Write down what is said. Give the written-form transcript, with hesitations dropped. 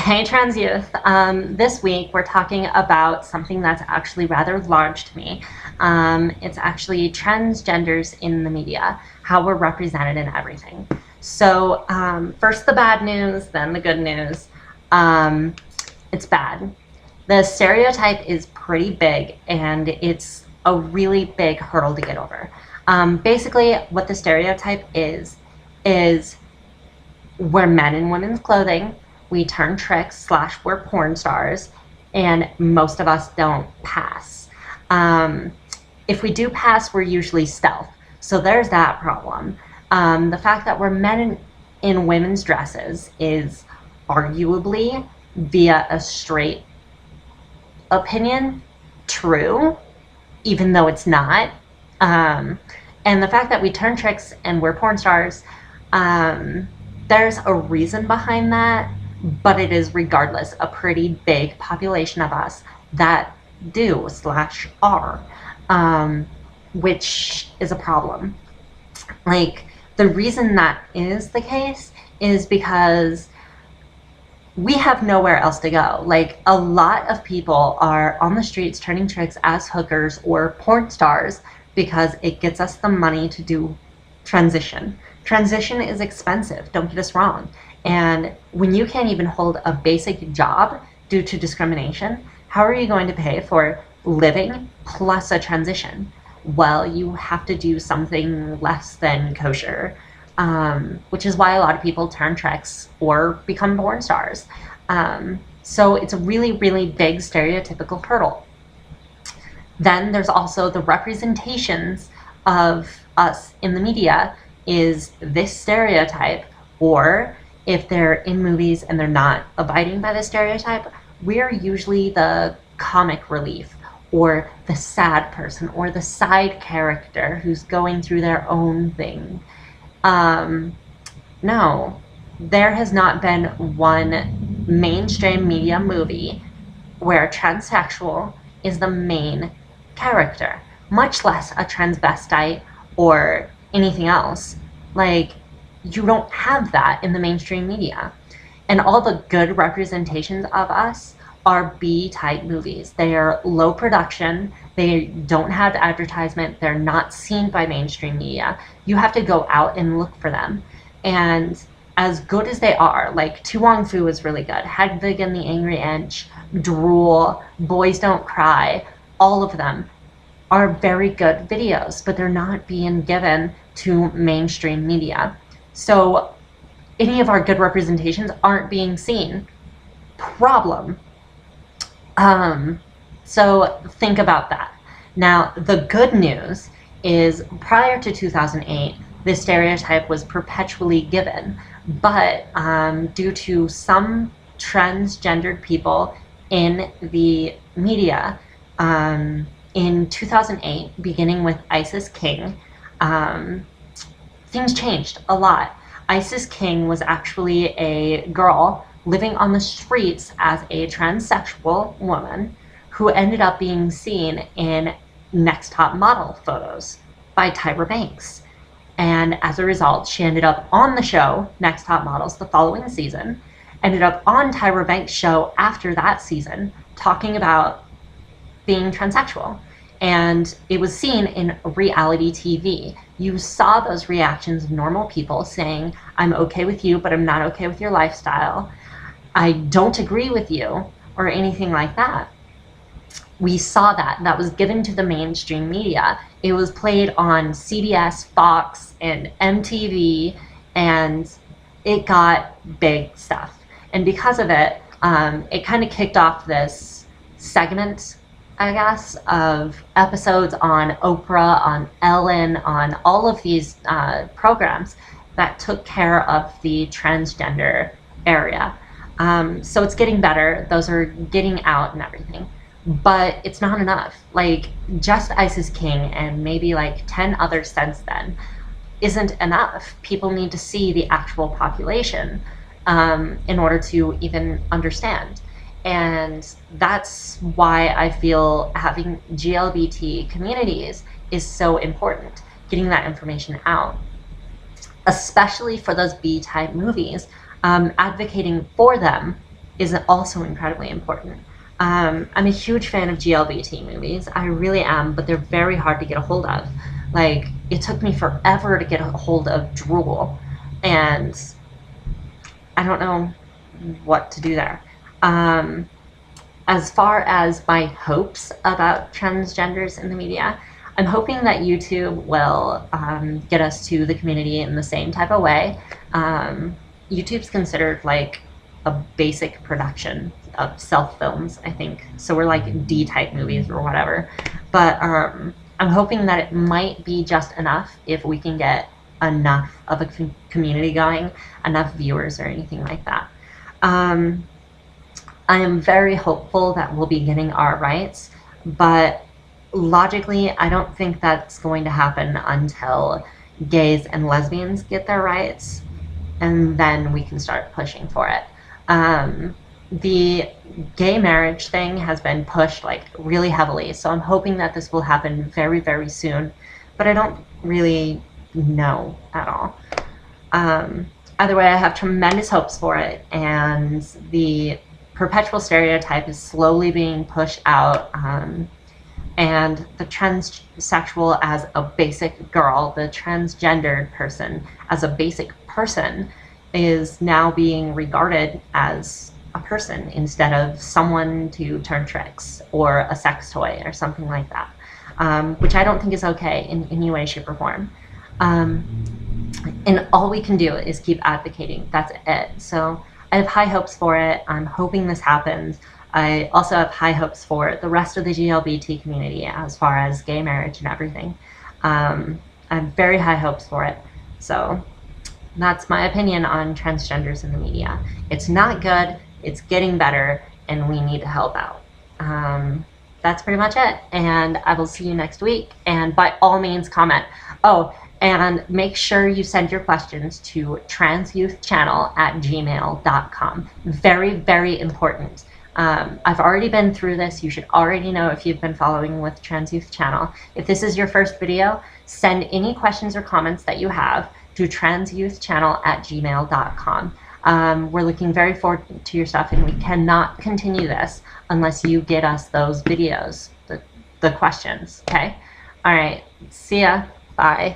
Hey trans youth, this week we're talking about something that's actually rather large to me. It's actually transgenders in the media, how we're represented in everything. So first the bad news, then the good news. It's bad. The stereotype is pretty big and it's a really big hurdle to get over. Basically what the stereotype is we're men in women's clothing, we turn tricks slash we're porn stars, and most of us don't pass. If we do pass, we're usually stealth. So there's that problem. The fact that we're men in women's dresses is arguably, via a straight opinion, true, even though it's not. And the fact that we turn tricks and we're porn stars, there's a reason behind that, but it is regardless a pretty big population of us that do slash are, which is a problem. Like, the reason that is the case is because we have nowhere else to go. Like, a lot of people are on the streets turning tricks as hookers or porn stars because it gets us the money to do transition. Transition is expensive, don't get us wrong. And when you can't even hold a basic job due to discrimination, how are you going to pay for living plus a transition? Well, you have to do something less than kosher, which is why a lot of people turn tricks or become porn stars. So it's a really, really big stereotypical hurdle. Then there's also the representations of us in the media is this stereotype, or if they're in movies and they're not abiding by the stereotype, we're usually the comic relief or the sad person or the side character who's going through their own thing. No, there has not been one mainstream media movie where a transsexual is the main character, much less a transvestite or anything else. Like, you don't have that in the mainstream media. And all the good representations of us are B-type movies. They are low production, they don't have advertisement, they're not seen by mainstream media. You have to go out and look for them. And as good as they are, like To Wong Fu is really good, Hedwig and the Angry Inch, Drool, Boys Don't Cry, all of them are very good videos, but they're not being given to mainstream media. So any of our good representations aren't being seen. Problem. So think about that. Now, the good news is prior to 2008, this stereotype was perpetually given, but due to some transgendered people in the media, in 2008, beginning with Isis King, things changed a lot. Isis King was actually a girl living on the streets as a transsexual woman who ended up being seen in Next Top Model photos by Tyra Banks. And as a result, she ended up on the show Next Top Models the following season, ended up on Tyra Banks' show after that season, talking about being transsexual. And it was seen in reality TV. You saw those reactions of normal people saying, I'm okay with you, but I'm not okay with your lifestyle. I don't agree with you, or anything like that. We saw that. That was given to the mainstream media. It was played on CBS, Fox, and MTV, and it got big stuff. And because of it, it kind of kicked off this segment, I guess, of episodes on Oprah, on Ellen, on all of these programs that took care of the transgender area. So it's getting better. Those are getting out and everything. But it's not enough. Like, just Isis King and maybe like 10 others since then isn't enough. People need to see the actual population in order to even understand. And that's why I feel having GLBT communities is so important, getting that information out, especially for those B-type movies. Advocating for them is also incredibly important. I'm a huge fan of GLBT movies. I really am, but they're very hard to get a hold of. Like, it took me forever to get a hold of Drool, and I don't know what to do there. As far as my hopes about transgenders in the media, I'm hoping that YouTube will get us to the community in the same type of way. YouTube's considered like a basic production of self films, I think. So we're like D-type movies or whatever. But I'm hoping that it might be just enough if we can get enough of a community going, enough viewers or anything like that. I am very hopeful that we'll be getting our rights, but logically, I don't think that's going to happen until gays and lesbians get their rights, and then we can start pushing for it. The gay marriage thing has been pushed like really heavily, so I'm hoping that this will happen very, very soon, but I don't really know at all. Either way, I have tremendous hopes for it, and the perpetual stereotype is slowly being pushed out, and the transsexual as a basic girl, the transgendered person as a basic person, is now being regarded as a person instead of someone to turn tricks or a sex toy or something like that, which I don't think is okay in any way, shape, or form. And all we can do is keep advocating. That's it. So I have high hopes for it. I'm hoping this happens. I also have high hopes for the rest of the GLBT community as far as gay marriage and everything. I have very high hopes for it. So that's my opinion on transgenders in the media. It's not good, it's getting better, and we need to help out. That's pretty much it, and I will see you next week, and by all means comment. Oh, and make sure you send your questions to transyouthchannel@gmail.com. Very, very important. I've already been through this. You should already know if you've been following with Trans Youth Channel. If this is your first video, send any questions or comments that you have to transyouthchannel@gmail.com. We're looking very forward to your stuff, and we cannot continue this unless you get us those videos, the questions, okay? All right, see ya, bye.